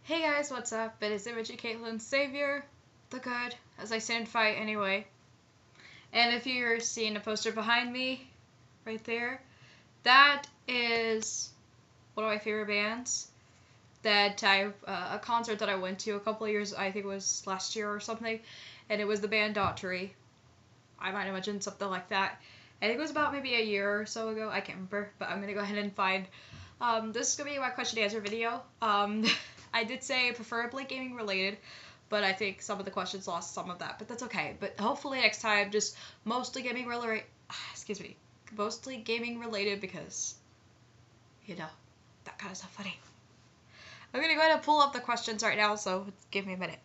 Hey guys, what's up? It is imigie-Kaitlyn, Savior, the good, as I stand fight anyway. And if you're seeing a poster behind me, right there, that is one of my favorite bands. That a concert that I went to a couple of years, I think it was last year or something, and it was the band Daughtry. I might have mentioned something like that. I think it was about maybe a year or so ago. I can't remember, but I'm gonna go ahead and find. This is gonna be my question and answer video. I did say preferably gaming related, but I think some of the questions lost some of that, but that's okay. But hopefully next time, just mostly gaming related. Excuse me, mostly gaming related because, that kind of stuff funny. I'm gonna go ahead and pull up the questions right now, so give me a minute.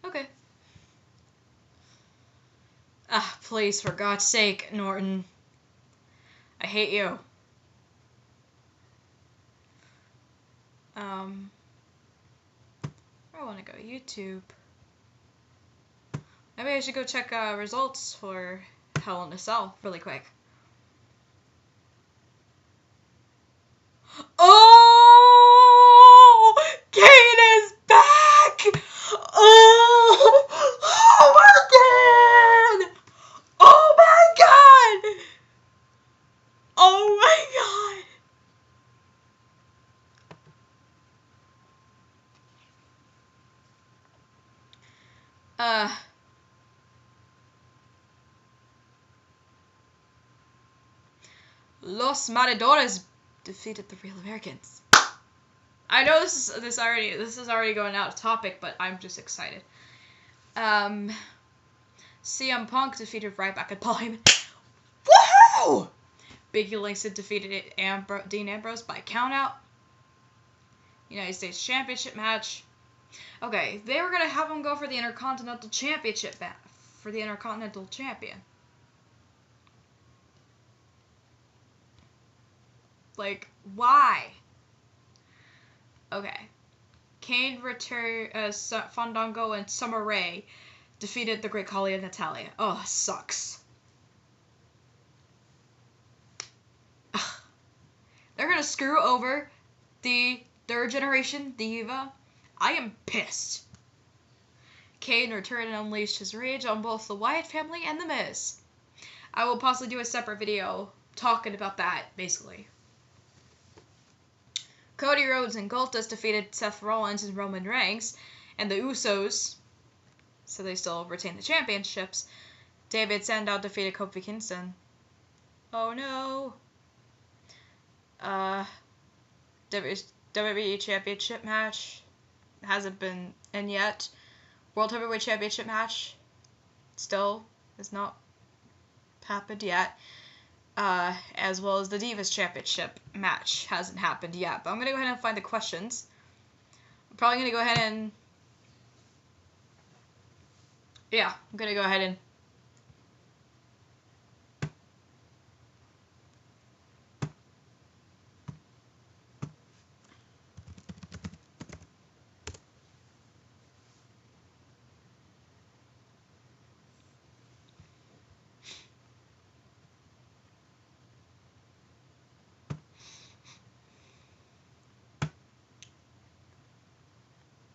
Okay. Please, for God's sake, Norton. I hate you. I want to go YouTube. Maybe I should go check results for Hell in a Cell really quick. Oh! Kane is back! Oh! Oh my god! Oh my god! Oh my god! Los Matadores defeated the Real Americans. I know this is already going out of topic, but I'm just excited. CM Punk defeated Ryback and Paul Heyman. Woohoo! Biggie Langston defeated Dean Ambrose by countout. United States Championship match. Okay, they were gonna have him go for the Intercontinental Championship for the Intercontinental Champion. Like, why? Okay. Kane, Fandango, and Summer Rae defeated the Great Khali and Natalya. Oh, sucks. Ugh. They're gonna screw over the third generation Diva. I am pissed. Kane returned and unleashed his rage on both the Wyatt family and The Miz. I will possibly do a separate video talking about that, basically. Cody Rhodes and Goldust defeated Seth Rollins and Roman Reigns, and the Usos, so they still retain the championships. David Sandow defeated Kofi Kingston. Oh no. WWE Championship match hasn't been in yet. World Heavyweight Championship match still has not happened yet. As well as the Divas Championship match hasn't happened yet. But I'm going to go ahead and find the questions. I'm probably going to go ahead and... Yeah, I'm going to go ahead and...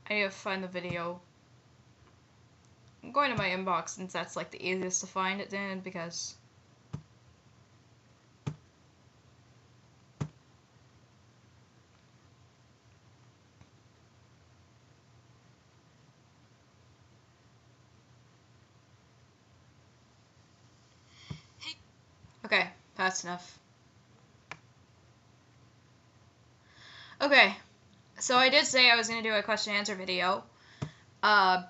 I need to find the video. I'm going to my inbox since that's like the easiest to find it in because... Okay, that's enough. Okay, so I did say I was going to do a question and answer video.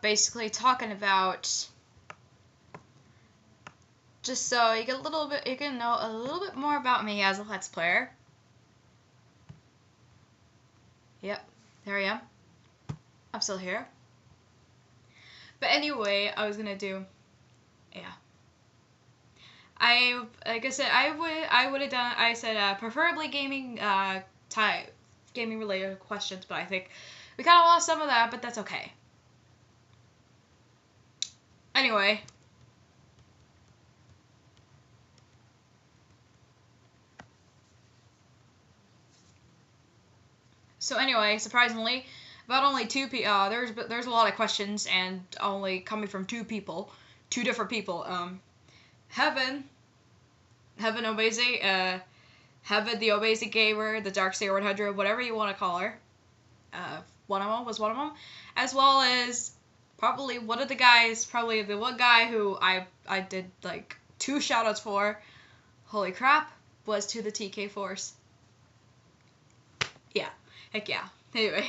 Basically talking about, just so you can know a little bit more about me as a Let's Player. Yep, there I am. I'm still here. But anyway, I was gonna do, like I said, I would have done. I said preferably gaming gaming related questions, but I think we kind of lost some of that, but that's okay. Anyway, So anyway, surprisingly, about only two people. There's a lot of questions, and only coming from two different people. Heaven, Heaven Obese, Heaven the Obese Gamer, the Darksayer 100, whatever you want to call her. One of them, as well as probably one of the guys, probably the one guy who I did like 2 shoutouts for. Holy crap, was to the TK Force. Yeah, heck yeah. Anyway,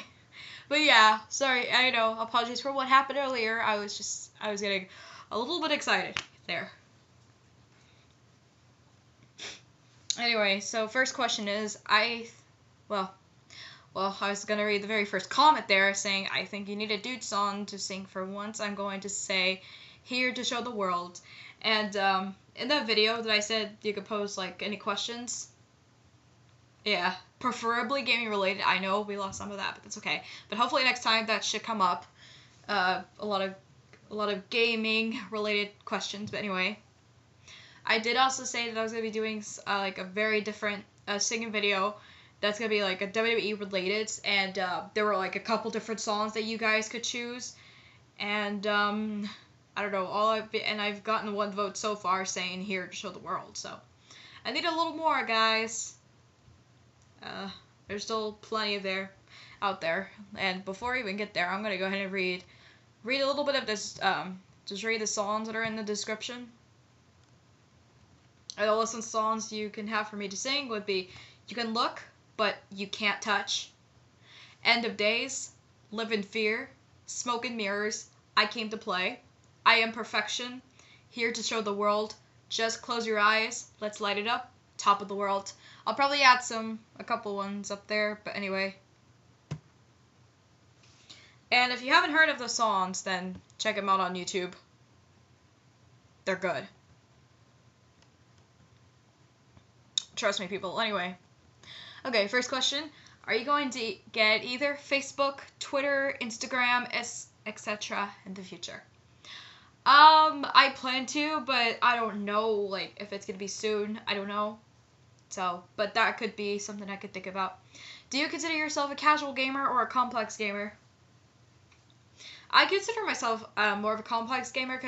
but yeah, sorry, I know, apologies for what happened earlier. I was getting a little bit excited there. Anyway, so first question is, well, I was going to read the very first comment there saying, I think you need a dude song to sing for once. I'm going to say, here to show the world. And in that video that I said you could post like any questions. Yeah, preferably gaming related. I know we lost some of that, but that's okay. But hopefully next time that should come up. A lot of gaming related questions. But anyway, I did also say that I was going to be doing like a very different singing video that's going to be like a WWE related, and there were like a couple different songs that you guys could choose, and I don't know, I've gotten 1 vote so far saying here to show the world, so I need a little more, guys. There's still plenty out there, and before I even get there, I'm going to go ahead and read a little bit of this, just read the songs that are in the description. And the list of songs you can have for me to sing would be You Can Look, But You Can't Touch, End of Days, Live in Fear, Smoke and Mirrors, I Came to Play, I Am Perfection, Here to Show the World, Just Close Your Eyes, Let's Light It Up, Top of the World. I'll probably add a couple ones up there, but anyway. And if you haven't heard of the songs, then check them out on YouTube. They're good. Trust me, people. Anyway. Okay, first question. Are you going to get either Facebook, Twitter, Instagram, etc. in the future? I plan to, but I don't know, like, if it's going to be soon. I don't know. So, but that could be something I could think about. Do you consider yourself a casual gamer or a complex gamer? I consider myself more of a complex gamer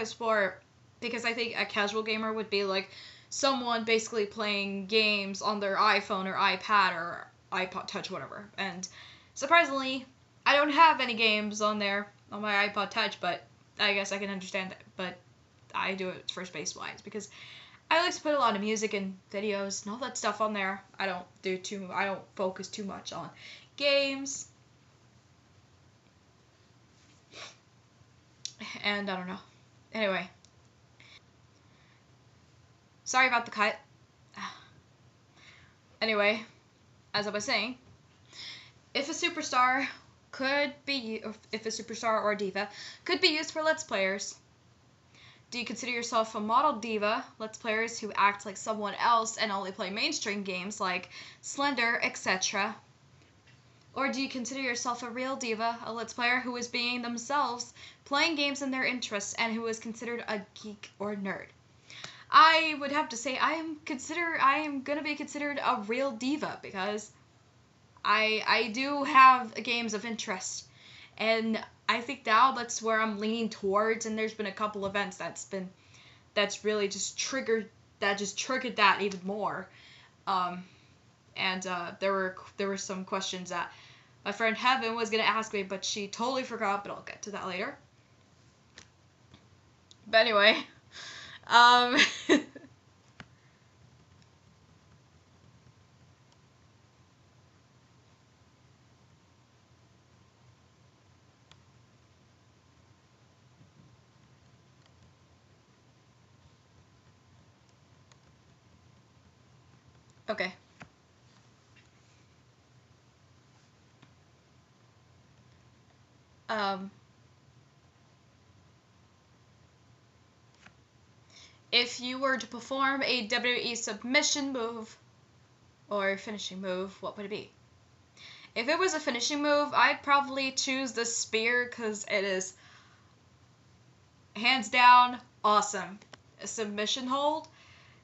because I think a casual gamer would be like someone basically playing games on their iPhone or iPad or iPod Touch, whatever. And surprisingly, I don't have any games on there on my iPod Touch, but I guess I can understand it. But I do it for space-wise because I like to put a lot of music and videos and all that stuff on there. I don't focus too much on games. And I don't know. Anyway. Sorry about the cut. Anyway, as I was saying, if a superstar or a diva could be used for Let's Players, do you consider yourself a model diva, Let's Players who act like someone else and only play mainstream games like Slender, etc.? Or do you consider yourself a real diva, a Let's Player who is being themselves, playing games in their interests, and who is considered a geek or nerd? I would have to say I am going to be considered a real diva because I do have games of interest, and I think now that's where I'm leaning towards, and there's been a couple events that's really just triggered that even more. And there were some questions that my friend Heaven was going to ask me, but she totally forgot, but I'll get to that later. But anyway, okay. If you were to perform a WWE submission move or finishing move, what would it be? If it was a finishing move, I'd probably choose the spear because it is hands down awesome. A submission hold,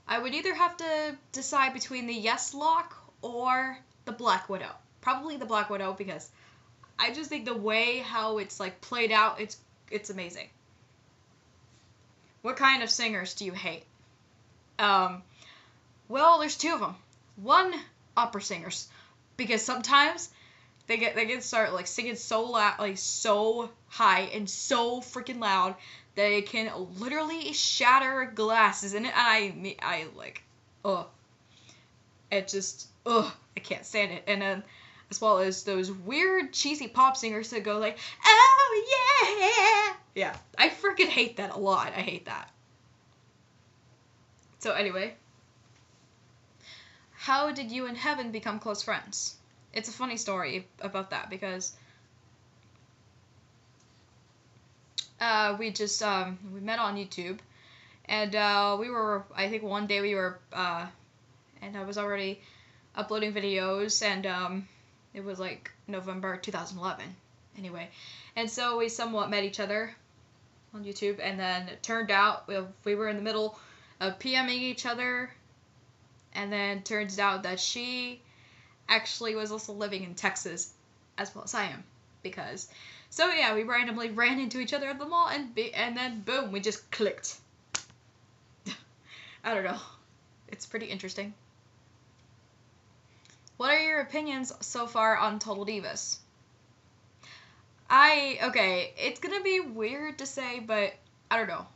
I would either have to decide between the Yes Lock or the Black Widow. Probably the Black Widow, because I just think the way how it's like played out, it's amazing. What kind of singers do you hate? Well, there's two of them. One, opera singers, because sometimes they get start like singing so loud, like so high and so freaking loud that it can literally shatter glasses. And I like, ugh, it just, ugh, I can't stand it. And then as well as those weird cheesy pop singers that go like, oh yeah, yeah, I freaking hate that a lot. I hate that. So anyway, how did you and Heaven become close friends? It's a funny story about that, because we just we met on YouTube, and we were, I think one day we were and I was already uploading videos, and it was like November 2011 anyway, and so we somewhat met each other on YouTube, and then it turned out we were in the middle of PMing each other, and then turns out that she actually was also living in Texas as well as I am, because so yeah, we randomly ran into each other at the mall, and then boom, we just clicked. I don't know, it's pretty interesting. What are your opinions so far on Total Divas? Okay, it's gonna be weird to say, but I don't know.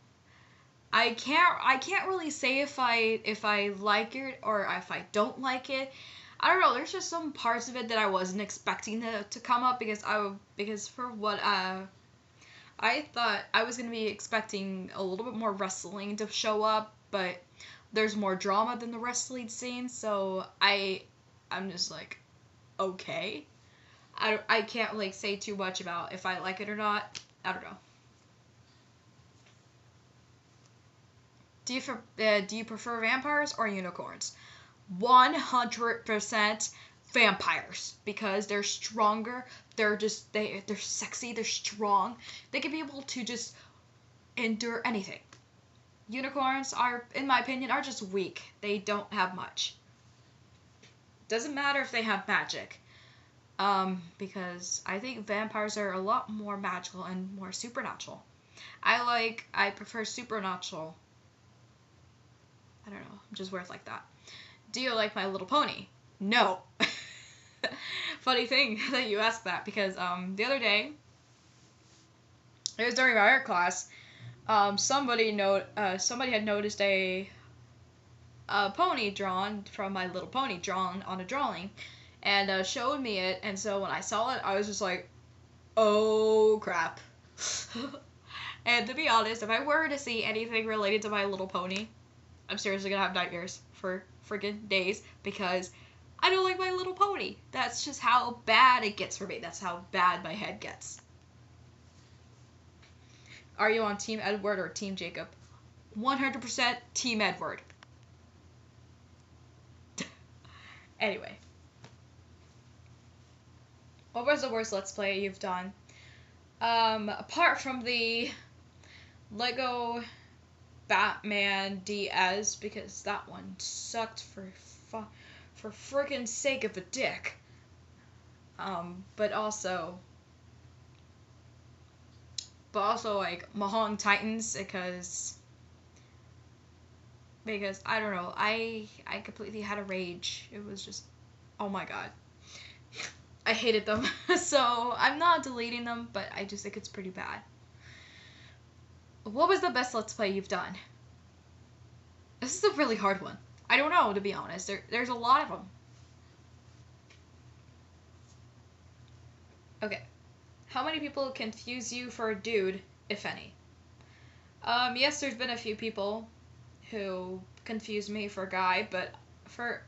I can't really say if I like it or if I don't like it. I don't know. There's just some parts of it that I wasn't expecting to come up, because for what I thought I was gonna be expecting a little bit more wrestling to show up, but there's more drama than the wrestling scene, so I'm just like, okay. I can't like say too much about if I like it or not. I don't know. Do you prefer vampires or unicorns? 100% vampires, because they're stronger. They're sexy. They're strong. They can be able to just endure anything. Unicorns are, in my opinion, are just weak. They don't have much. Doesn't matter if they have magic. Because I think vampires are a lot more magical and more supernatural. I prefer supernatural. I don't know, I'm just weird like that. Do you like My Little Pony? No. Funny thing that you asked that, because the other day, it was during my art class, somebody had noticed a pony drawn from My Little Pony, drawn on a drawing, and showed me it, and so when I saw it, I was just like, oh crap. And to be honest, if I were to see anything related to My Little Pony, I'm seriously gonna have nightmares for friggin' days, because I don't like My Little Pony. That's just how bad it gets for me. That's how bad my head gets. Are you on Team Edward or Team Jacob? 100% Team Edward. Anyway. What was the worst Let's Play you've done? Apart from the Lego Batman DS, because that one sucked for freaking sake of a dick. But also like Mahong Titans, because I don't know, I completely had a rage. It was just, oh my god. I hated them. So I'm not deleting them, but I just think it's pretty bad. What was the best Let's Play you've done? This is a really hard one. I don't know, to be honest. There's a lot of them. Okay. How many people confuse you for a dude, if any? Yes, there's been a few people who confused me for a guy, but for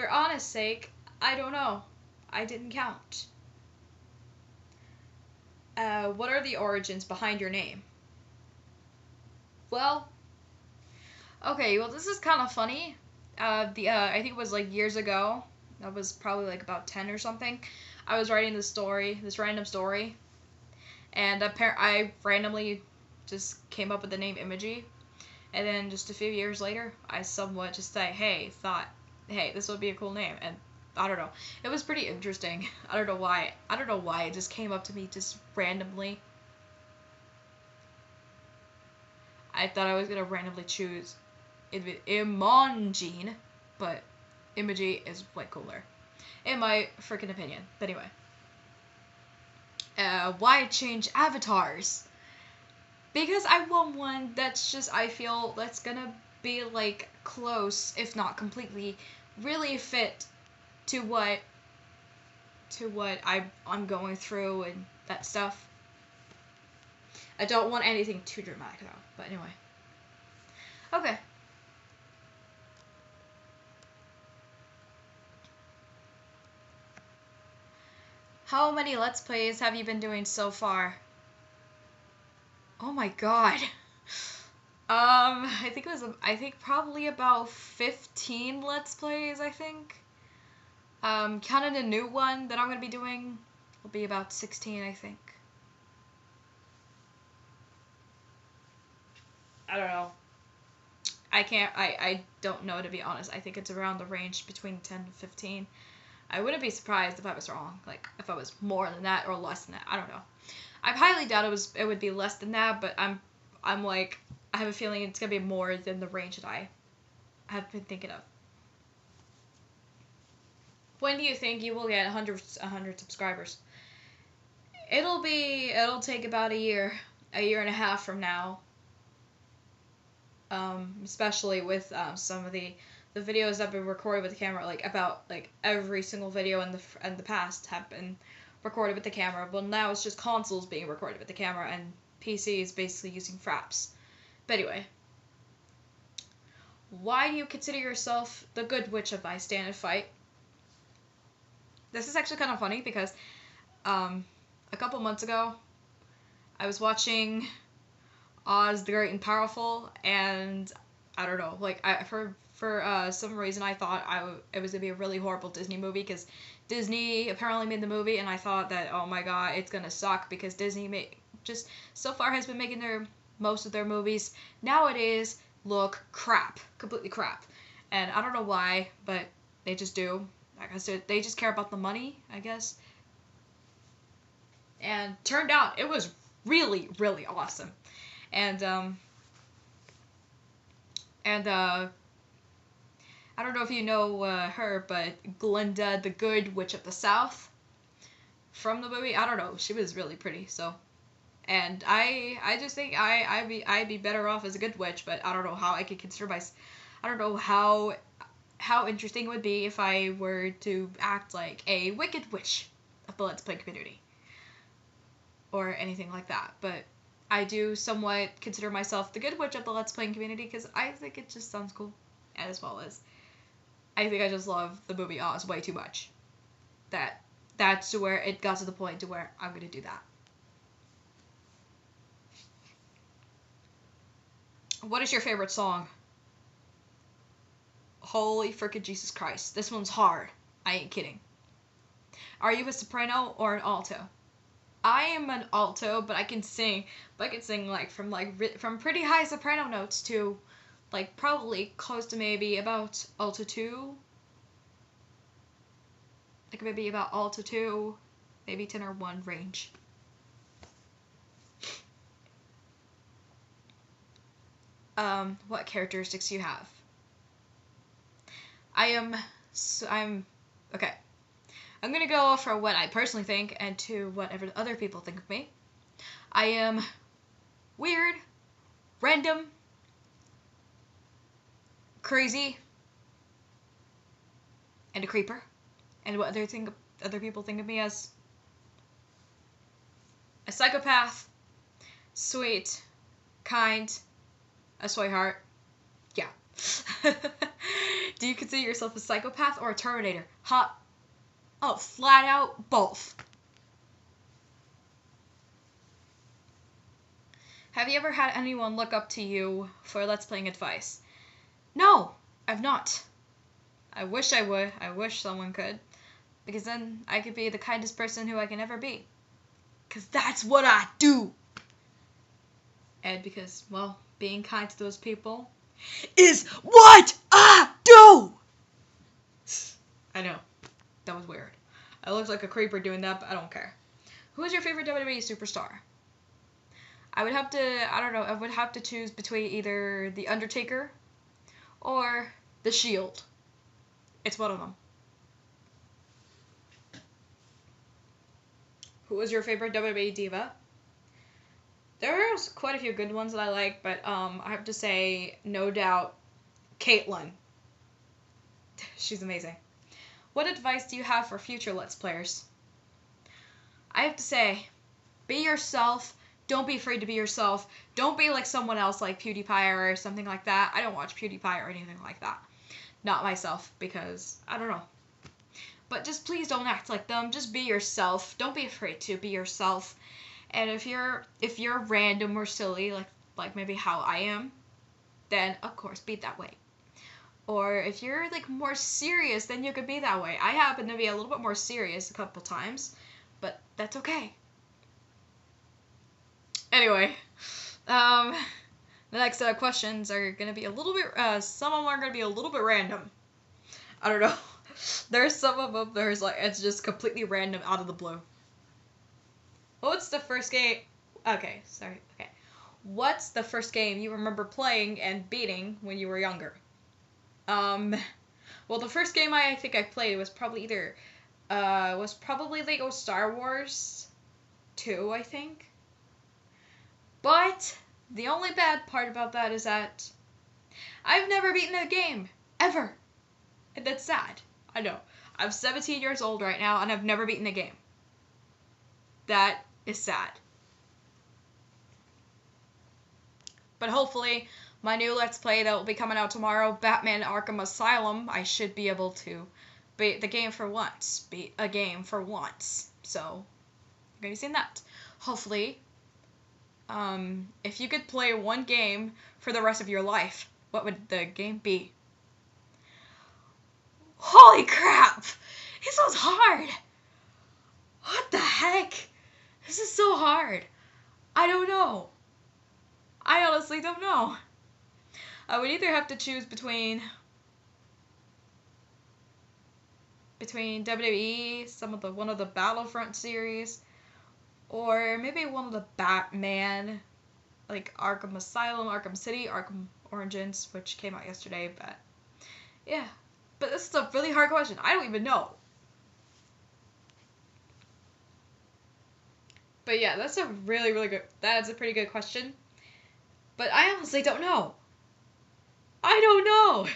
honest sake, I don't know. I didn't count. What are the origins behind your name? Well, okay, well, this is kind of funny. I think it was like years ago. I was probably like about 10 or something. I was writing this random story, and I randomly just came up with the name Imigie, and then just a few years later, I somewhat just thought, hey, this would be a cool name, and I don't know. It was pretty interesting. I don't know why. I don't know why it just came up to me just randomly. I thought I was gonna randomly choose Imongene, but Imigie is way cooler, in my freaking opinion. But anyway, why change avatars? Because I want one that's just, I feel that's gonna be like close, if not completely, really fit to what I'm going through and that stuff. I don't want anything too dramatic though. But anyway. Okay. How many Let's Plays have you been doing so far? Oh my god. I think probably about 15 Let's Plays, I think. Counting the new one that I'm gonna be doing will be about 16, I think. I don't know. I don't know, to be honest. I think it's around the range between 10 to 15. I wouldn't be surprised if I was wrong. Like, if I was more than that or less than that. I don't know. I highly doubt it would be less than that, but I'm like, I have a feeling it's gonna be more than the range that I have been thinking of. When do you think you will get 100 subscribers? It'll take about a year and a half from now. Especially with some of the videos I've been recording with the camera, like about like every single video in the past have been recorded with the camera. Well, now it's just consoles being recorded with the camera and PCs basically using fraps. But anyway, why do you consider yourself the good witch of I Stand and Fight? This is actually kind of funny because a couple months ago I was watching Oz the Great and Powerful, and I don't know, like for some reason I thought it was gonna be a really horrible Disney movie because Disney apparently made the movie, and I thought that, oh my god, it's gonna suck because Disney just so far has been making most of their movies nowadays look crap, completely crap, and I don't know why, but they just do. Like I said, they just care about the money, I guess. And turned out it was really, really awesome. And I don't know if you know her, but Glinda, the Good Witch of the South, from the movie, I don't know, she was really pretty. So, and I just think I'd be better off as a good witch, but I don't know how I could consider I don't know how interesting it would be if I were to act like a wicked witch of the Let's Play community, or anything like that. But I do somewhat consider myself the good witch of the Let's Playing community because I think it just sounds cool, as well as I think I just love the movie Oz way too much. That's where it got to the point to where I'm gonna do that. What is your favorite song? Holy frickin' Jesus Christ, this one's hard. I ain't kidding. Are you a soprano or an alto? I am an alto, but I can sing. But I can sing from pretty high soprano notes to like probably close to maybe about alto 2. Like maybe about alto 2, maybe tenor 1 range. What characteristics do you have? I'm okay. I'm gonna go for what I personally think and to whatever other people think of me. I am weird, random, crazy, and a creeper. And what other people think of me as a psychopath, sweet, kind, a sweetheart. Yeah. Do you consider yourself a psychopath or a Terminator? Hot. Oh, flat out both. Have you ever had anyone look up to you for Let's Playing advice? No, I've not. I wish I would. I wish someone could. Because then I could be the kindest person who I can ever be. Because that's what I do. And because, well, being kind to those people is what I do! I know. That was weird. I looked like a creeper doing that, but I don't care. Who is your favorite WWE superstar? I would have to, I don't know, I would have to choose between either The Undertaker or The Shield. It's one of them. Who is your favorite WWE diva? There's quite a few good ones that I like, but I have to say, no doubt, Kaitlyn. She's amazing. What advice do you have for future Let's Players? I have to say, be yourself. Don't be afraid to be yourself. Don't be like someone else like PewDiePie or something like that. I don't watch PewDiePie or anything like that. Not myself, because, I don't know. But just please don't act like them. Just be yourself. Don't be afraid to be yourself. And if you're random or silly, like maybe how I am, then of course be that way. Or if you're like more serious, then you could be that way. I happen to be a little bit more serious a couple times, but that's okay. Anyway, the next set of questions are gonna be a little bit. Some of them are gonna be a little bit random. I don't know. There's some of them. There's like it's just completely random out of the blue. What's the first game? Okay, sorry. Okay. What's the first game you remember playing and beating when you were younger? Well, the first game I think I played was probably Lego Star Wars 2, I think. But the only bad part about that is that I've never beaten a game ever, and that's sad. I know. I'm 17 years old right now, and I've never beaten a game. That is sad. But hopefully, my new Let's Play that will be coming out tomorrow, Batman Arkham Asylum, I should be able to beat the game for once. Beat a game for once. So, you're going to be seeing that. Hopefully, if you could play one game for the rest of your life, what would the game be? Holy crap! This was hard! What the heck? This is so hard. I don't know. I honestly don't know. I would either have to choose between WWE, one of the Battlefront series, or maybe one of the Batman, like Arkham Asylum, Arkham City, Arkham Origins, which came out yesterday, but yeah. But this is a really hard question. I don't even know. But yeah, that's a really, really good, that's a pretty good question. But I honestly don't know. I don't know.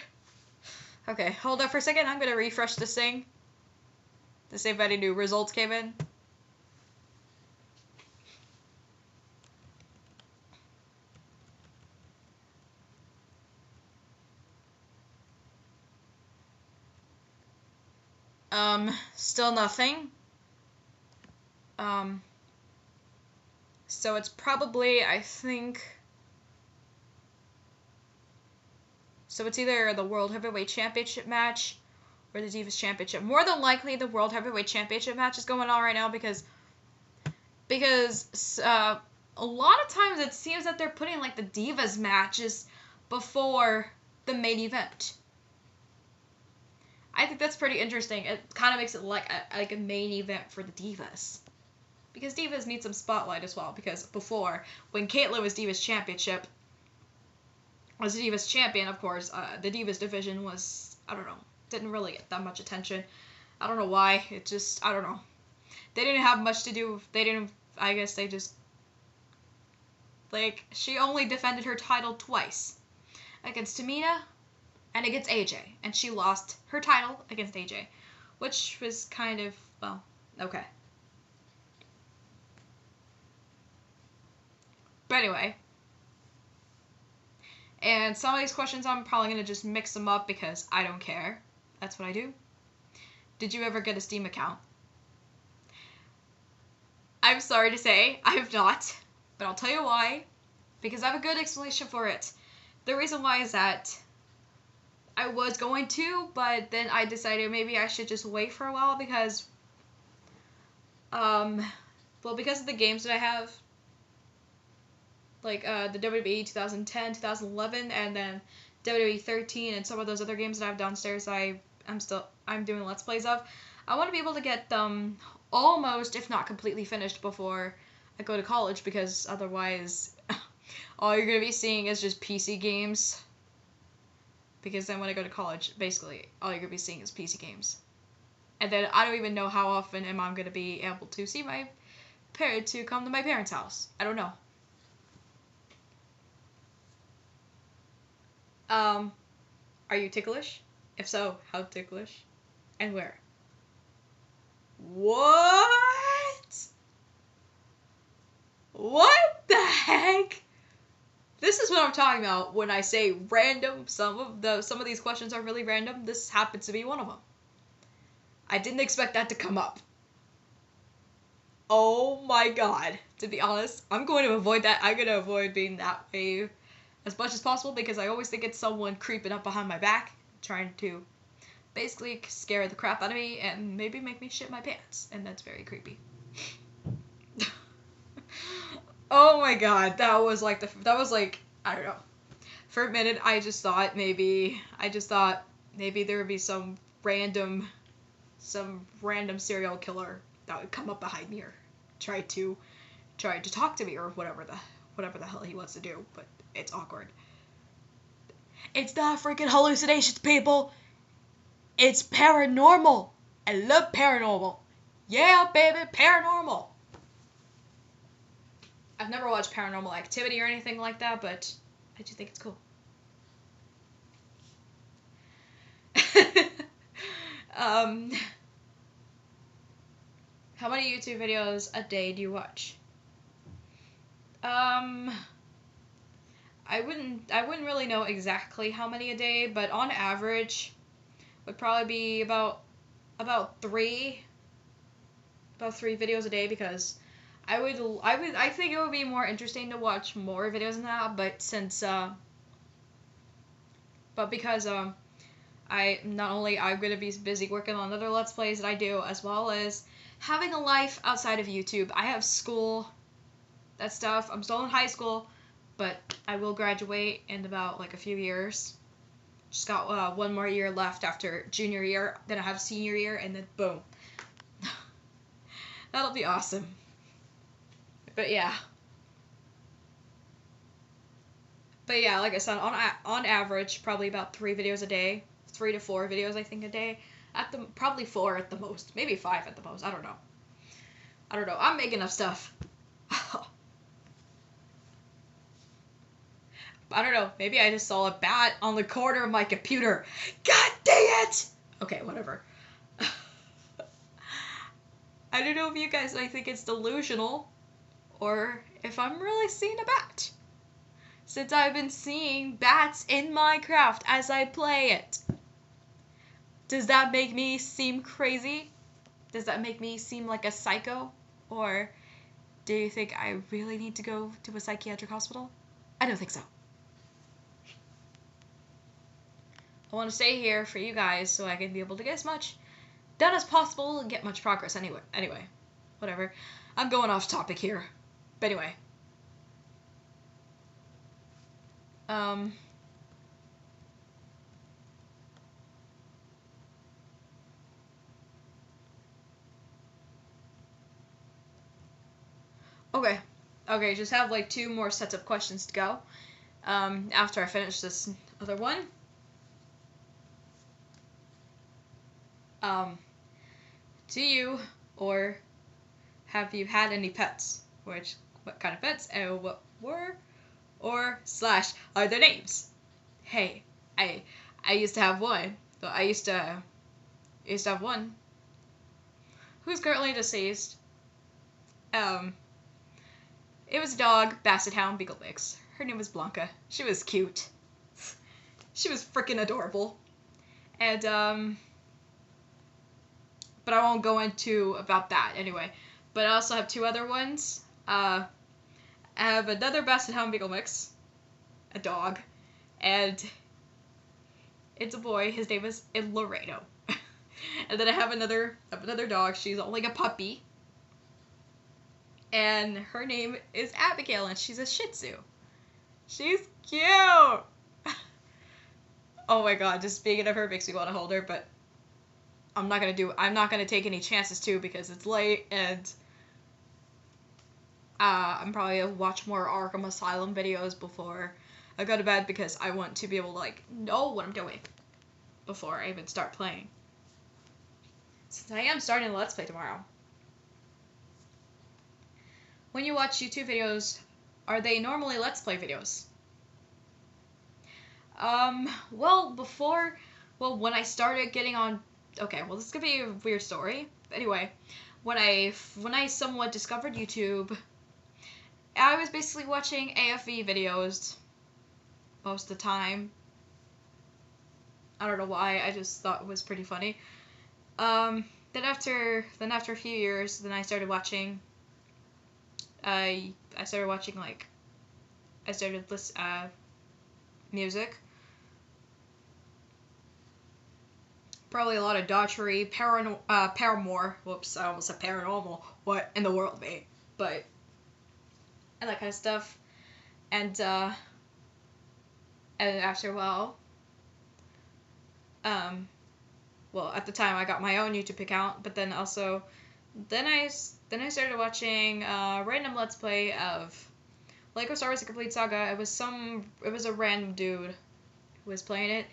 Okay, hold on for a second. I'm going to refresh this thing to see if any new results came in. Still nothing. So it's probably, I think... So it's either the World Heavyweight Championship match or the Divas Championship. More than likely, the World Heavyweight Championship match is going on right now because a lot of times it seems that they're putting like the Divas matches before the main event. I think that's pretty interesting. It kind of makes it like a main event for the Divas. Because Divas need some spotlight as well. Because before, when Kaitlyn was Divas Championship, as the Divas champion, of course, the Divas division was, I don't know, didn't really get that much attention. I don't know why. It just, I don't know. They didn't have much to do. I guess they just, like, she only defended her title twice. Against Tamina and against AJ. And she lost her title against AJ. Which was kind of, well, okay. But anyway. And some of these questions I'm probably going to just mix them up because I don't care. That's what I do. Did you ever get a Steam account? I'm sorry to say, I have not. But I'll tell you why. Because I have a good explanation for it. The reason why is that I was going to, but then I decided maybe I should just wait for a while because, because of the games that I have. Like the WWE 2010, 2011, and then WWE 13, and some of those other games that I have downstairs I'm doing Let's Plays of. I want to be able to get them almost, if not completely finished before I go to college, because otherwise all you're going to be seeing is just PC games. Because then when I go to college, basically, all you're going to be seeing is PC games. And then I don't even know how often am I going to be able to see my parents to come to my parents' house. I don't know. Are you ticklish? If so, how ticklish? And where? What? What the heck? This is what I'm talking about when I say random. Some of these questions are really random. This happens to be one of them. I didn't expect that to come up. Oh my god. To be honest, I'm going to avoid that. I'm going to avoid being that way as much as possible because I always think it's someone creeping up behind my back, trying to basically scare the crap out of me and maybe make me shit my pants. And that's very creepy. Oh my god, that was like, I don't know. For a minute, I just thought maybe there would be some random serial killer that would come up behind me or try to talk to me or whatever the hell he wants to do, but it's awkward. It's not freaking hallucinations, people. It's paranormal. I love paranormal. Yeah, baby, paranormal. I've never watched Paranormal Activity or anything like that, but I do think it's cool. How many YouTube videos a day do you watch? I wouldn't really know exactly how many a day, but on average would probably be about 3 videos a day, because I think it would be more interesting to watch more videos than that, but because I'm gonna be busy working on other Let's Plays that I do, as well as having a life outside of YouTube. I have school, that stuff. I'm still in high school, but I will graduate in about like a few years. Just got 1 more year left after junior year, then I have senior year, and then boom. That'll be awesome. But yeah, like I said, on average, probably about 3 videos a day, 3 to 4 videos I think a day, probably 4 at the most, maybe 5 at the most. I don't know. I'm making enough stuff. I don't know. Maybe I just saw a bat on the corner of my computer. God dang it! Okay, whatever. I don't know if you guys might think it's delusional, or if I'm really seeing a bat, since I've been seeing bats in Minecraft as I play it. Does that make me seem crazy? Does that make me seem like a psycho? Or do you think I really need to go to a psychiatric hospital? I don't think so. I want to stay here for you guys so I can be able to get as much done as possible and get much progress anyway, whatever. I'm going off topic here. But anyway. Okay, just have like 2 more sets of questions to go. After I finish this other one. Do you or have you had any pets? What kind of pets, and what were or / are their names? Hey, I used to have one. So I used to have one who's currently deceased. It was a dog, Basset Hound Beagle mix. Her name was Blanca. She was cute. She was freaking adorable. And but I won't go into about that anyway. But I also have 2 other ones. I have another Basset Hound Beagle mix, a dog, and it's a boy. His name is Laredo. And then I have another dog. She's only a puppy, and her name is Abigail, and she's a Shih Tzu. She's cute. Oh my god, just speaking of her makes me want to hold her, but I'm not gonna take any chances too, because it's late, and I'm probably gonna watch more Arkham Asylum videos before I go to bed, because I want to be able to, like, know what I'm doing before I even start playing. Since I am starting a Let's Play tomorrow. When you watch YouTube videos, are they normally Let's Play videos? When I started getting on, okay, well, this is gonna be a weird story. Anyway, when I somewhat discovered YouTube, I was basically watching AFV videos most of the time. I don't know why, I just thought it was pretty funny. Then after a few years, then I started watching, music. Probably a lot of Daughtry, Paramore. Whoops, I almost said paranormal. What in the world, mate? But, and that kind of stuff. And after a while, at the time I got my own YouTube account, but then also, then I started watching random Let's Play of Lego Star Wars: The Complete Saga. It was a random dude who was playing it.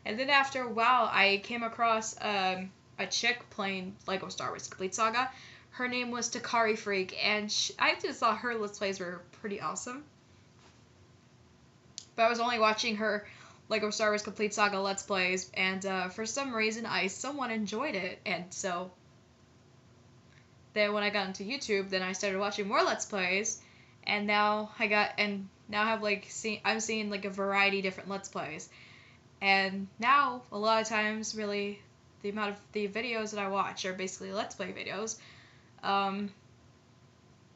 And then after a while, I came across a chick playing Lego Star Wars: The Complete Saga. Her name was Takari Freak, and I just thought her Let's Plays were pretty awesome. But I was only watching her Lego Star Wars: Complete Saga Let's Plays, and for some reason, I somewhat enjoyed it. And so then when I got into YouTube, then I started watching more Let's Plays, and now I'm seeing like a variety of different Let's Plays. And now, a lot of times, really, the amount of the videos that I watch are basically Let's Play videos.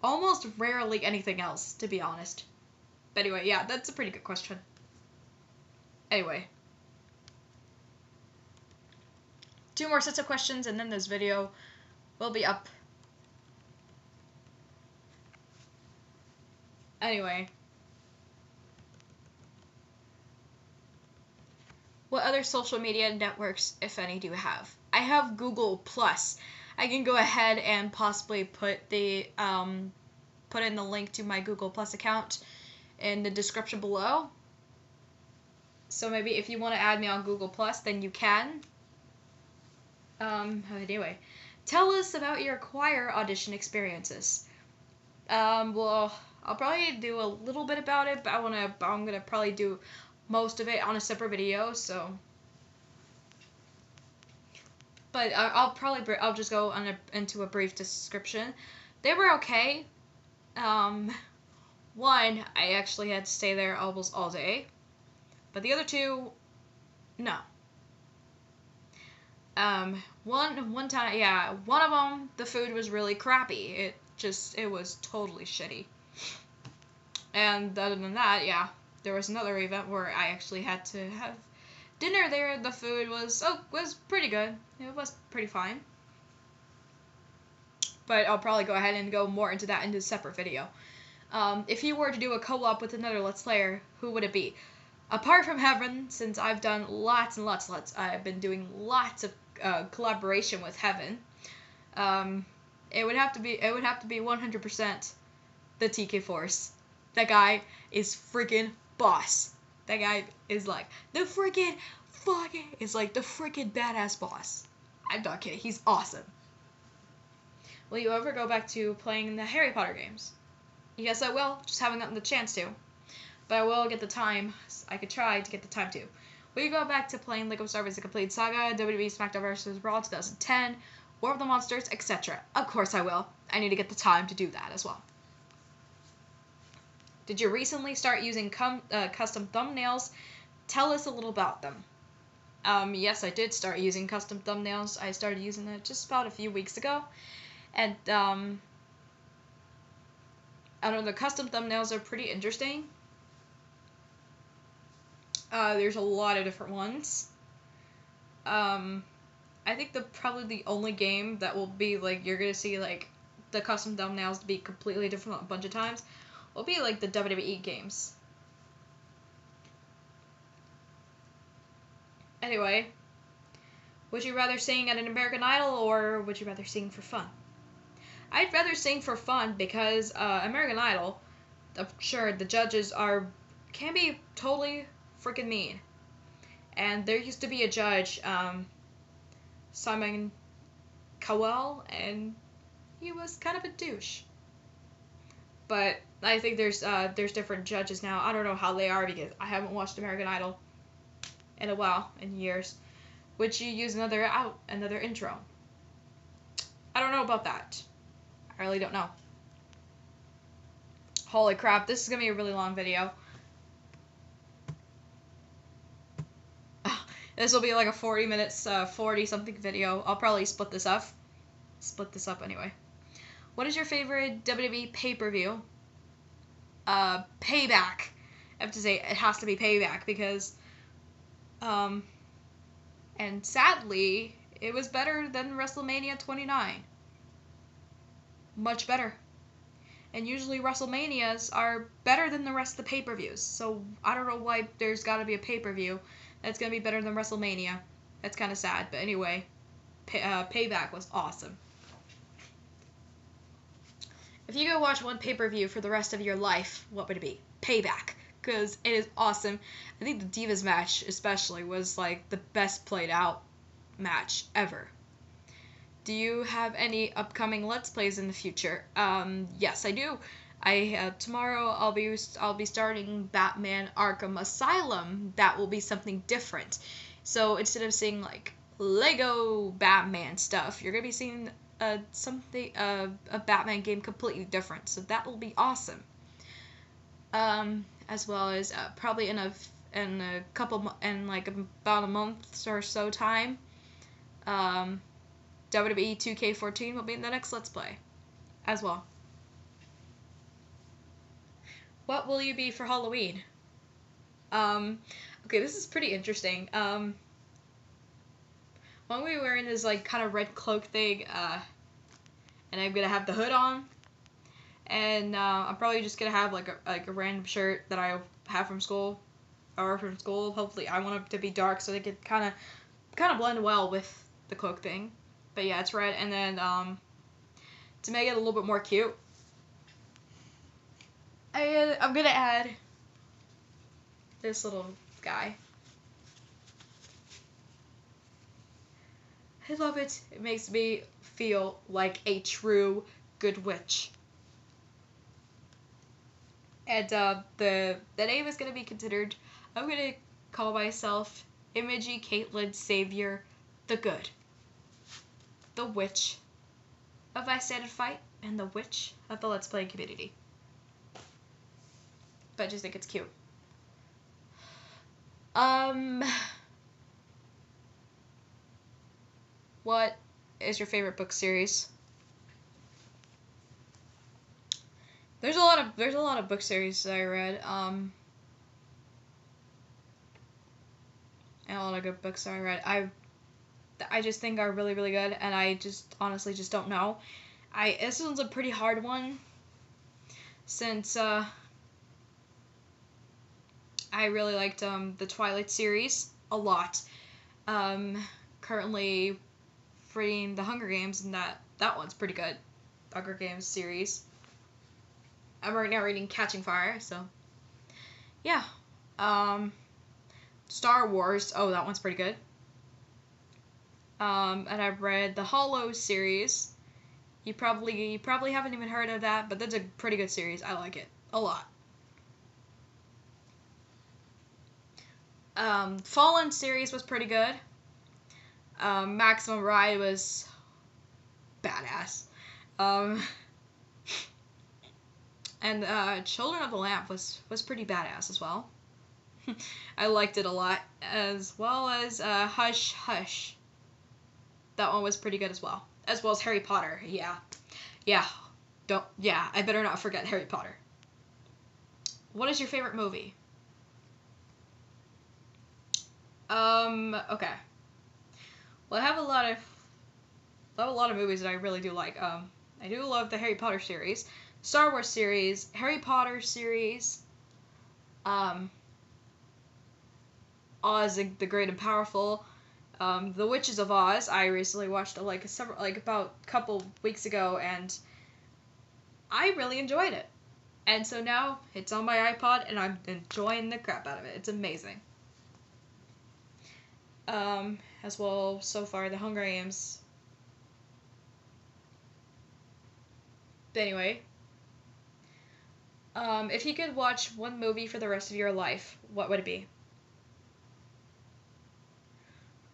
Almost rarely anything else, to be honest. But anyway, yeah, that's a pretty good question. Anyway. 2 more sets of questions, and then this video will be up. Anyway. What other social media networks, if any, do you have? I have Google Plus. I can go ahead and possibly put in the link to my Google Plus account in the description below. So maybe if you want to add me on Google Plus, then you can. Anyway, tell us about your choir audition experiences. Well, I'll probably do a little bit about it, but I'm gonna probably do most of it on a separate video, so. But I'll just go into a brief description. They were okay. One, I actually had to stay there almost all day, but the other 2, no. One time, yeah, one of them, the food was really crappy. It was totally shitty. And other than that, yeah, there was another event where I actually had to have dinner there. The food was pretty good. It was pretty fine. But I'll probably go ahead and go more into that in a separate video. If you were to do a co-op with another Let's Player, who would it be? Apart from Heaven, since I've done lots and lots, I've been doing lots of collaboration with Heaven. It would have to be 100% the TK Force. That guy is freaking boss. That guy is like the freaking badass boss. I'm not kidding. He's awesome. Will you ever go back to playing the Harry Potter games? Yes, I will. Just haven't gotten the chance to. But I will get the time. I could try to get the time to. Will you go back to playing Lego Star Wars: The Complete Saga, WWE SmackDown vs. Raw 2010, War of the Monsters, etc.? Of course I will. I need to get the time to do that as well. Did you recently start using custom thumbnails? Tell us a little about them. Yes, I did start using custom thumbnails. I started using it just about a few weeks ago. And, I don't know, the custom thumbnails are pretty interesting. There's a lot of different ones. I think probably the only game that will be, like, you're gonna see, like, the custom thumbnails be completely different a bunch of times will be, like, the WWE games. Anyway, Would you rather sing at an American Idol, or would you rather sing for fun? I'd rather sing for fun because American Idol, I'm sure the judges can be totally freaking mean. And there used to be a judge, Simon Cowell, and he was kind of a douche. But I think there's different judges now. I don't know how they are because I haven't watched American Idol in a while, in years. Would you use another intro? I don't know about that. I really don't know. Holy crap, this is gonna be a really long video. This will be like a 40 minutes, 40 something video. I'll probably split this up. Anyway. What is your favorite WWE pay-per-view? Payback. I have to say, it has to be Payback because, and sadly, it was better than WrestleMania 29. Much better. And usually WrestleManias are better than the rest of the pay-per-views. So I don't know why there's got to be a pay-per-view that's going to be better than WrestleMania. That's kind of sad. But anyway, Payback was awesome. If you go watch one pay-per-view for the rest of your life, what would it be? Payback. Because it is awesome. I think the Divas match especially was like the best played out match ever. Do you have any upcoming Let's Plays in the future? Yes, I do. Tomorrow I'll be starting Batman Arkham Asylum. That will be something different. So instead of seeing like Lego Batman stuff, you're gonna be seeing a Batman game completely different. So that will be awesome. As well as probably in about a month or so time, WWE 2K14 will be in the next Let's Play as well. What will you be for Halloween? Okay, this is pretty interesting. One we were wearing this like kind of red cloak thing, and I'm gonna have the hood on, and I'm probably just gonna have like a random shirt that I have from school, Hopefully, I want it to be dark so they could kind of blend well with the cloak thing. But yeah, it's red, and then to make it a little bit more cute, I'm gonna add this little guy. I love it. It makes me feel like a true good witch. And the name is gonna be considered. I'm gonna call myself imigie-Kaitlyn Savior the Good. The Witch of I Stand and Fight, and the Witch of the Let's Play community. But I just think it's cute. What is your favorite book series? There's a lot of book series that I read. And a lot of good books that I read. I just think are really, really good, and I just honestly just don't know. This one's a pretty hard one, since I really liked the Twilight series a lot. Currently reading the Hunger Games, and that one's pretty good. Hunger Games series. I'm right now reading Catching Fire, so yeah. Star Wars. Oh, that one's pretty good. And I've read the Hollow series. You probably haven't even heard of that, but that's a pretty good series. I like it a lot. Fallen series was pretty good. Maximum Ride was badass. And Children of the Lamp was pretty badass as well. I liked it a lot, as well as Hush Hush. That one was pretty good as well as Harry Potter. Yeah, I better not forget Harry Potter. What is your favorite movie? Okay. Well, I have a lot of movies that I really do like. I do love the Harry Potter series, Star Wars series, Harry Potter series, Oz the Great and Powerful, The Witches of Oz. I recently watched it about a couple weeks ago, and I really enjoyed it. And so now it's on my iPod, and I'm enjoying the crap out of it. It's amazing. As well, so far, the Hunger Games. But anyway, if you could watch one movie for the rest of your life, what would it be?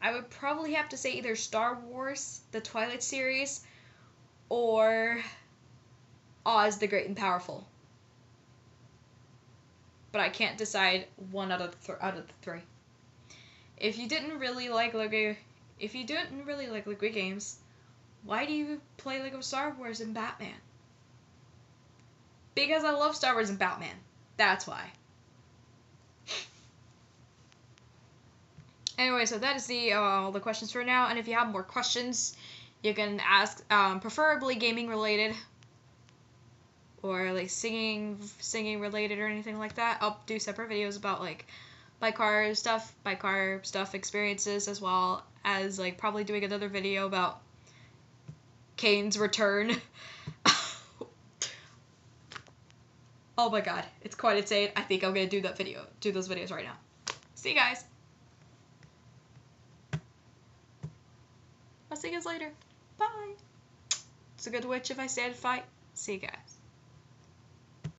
I would probably have to say either Star Wars, the Twilight series, or Oz the Great and Powerful. But I can't decide one out of the three. If you didn't really like Lego games, why do you play Lego Star Wars and Batman? Because I love Star Wars and Batman. That's why. Anyway, so that is all the questions for now. And if you have more questions, you can ask, preferably gaming related, or like singing related, or anything like that. I'll do separate videos about like by car stuff experiences, as well as like probably doing another video about Kane's return. Oh my god, it's quite insane. I think I'm gonna do those videos right now. See you guys. I'll see you guys later. Bye. It's a good witch if I stay and fight. See you guys.